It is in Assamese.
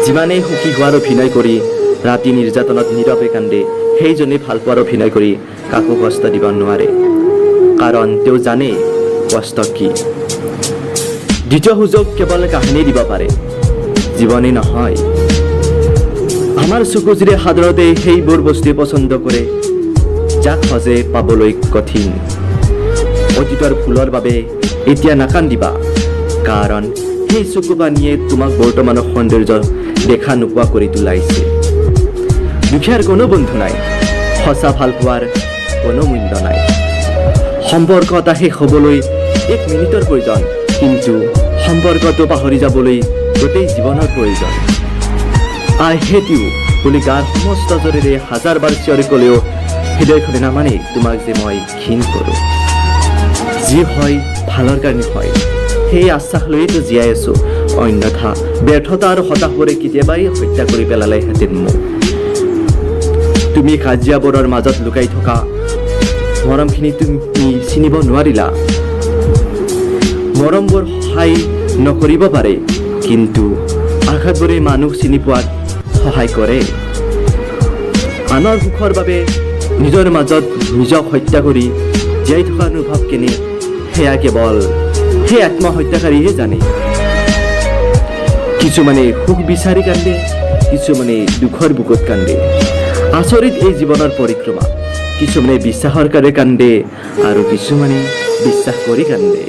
যিমানেই সুখী হোৱাৰ অভিনয় কৰি ৰাতি নিৰ্যাতনত নীৰৱে কান্দে, সেইজনে ভাল পোৱাৰ অভিনয় কৰি কাকো কষ্ট দিব নোৱাৰে, কাৰণ তেওঁ জানে কষ্ট কি। দ্বিতীয় সুযোগ কেৱল কাহিনী দিব পাৰে, জীৱনী নহয়। আমাৰ চকুযোৰে সাধাৰণতে সেইবোৰ বস্তুৱে পচন্দ কৰে যাক সহজে পাবলৈ কঠিন। অতীতৰ ভুলৰ বাবে এতিয়া নাকান্দিবা, কাৰণ সেই চকু পানীয়ে তোমাক বৰ্তমানৰ সৌন্দৰ্য দেখা নোপোৱা কৰি তোলাইছে। দুখীয়াৰ কোনো বন্ধু নাই, সঁচা ভাল পোৱাৰ কোনো মূল্য নাই। সম্পৰ্ক এটা শেষ হ'বলৈ 1 মিনিটৰ প্ৰয়োজন, কিন্তু সম্পৰ্কটো পাহৰি যাবলৈ গোটেই জীৱনৰ প্ৰয়োজন। আই হেট ইউ বুলি গাৰ সমস্ত জোৰেৰে 1000 বাৰ চিঞৰি ক'লেও হৃদয়খনে নামানে তোমাক যে মই ঘৃণ কৰোঁ। যি হয় ভালৰ কাৰণে হয়, সেই আশ্বাস লৈয়েতো জীয়াই আছো, অন্যথা ব্যৰ্থতা আৰু হতাশবোৰে কেতিয়াবাই হত্যা কৰি পেলালেহেঁতেন মোক। তুমি কাজিয়াবোৰৰ মাজত লুকাই থকা মৰমখিনি তুমি চিনিব নোৱাৰিলা। মৰমবোৰ সহায় নকৰিব পাৰে, কিন্তু আঘাতবোৰে মানুহ চিনি পোৱাত সহায় কৰে। আনৰ সুখৰ বাবে নিজৰ মাজত নিজক হত্যা কৰি জীয়াই থকা অনুভৱ কেনে, সেয়া কেৱল সেই আত্মহত্যাকাৰীহে জানে। কিছুমানে সুখ বিচাৰি কান্দে, কিছুমানে দুখৰ বুকুত কান্দে। আচৰিত এই জীৱনৰ পৰিক্ৰমা, কিছুমানে বিশ্বাসৰ কাৰণে কান্দে আৰু কিছুমানে বিশ্বাস কৰি কান্দে।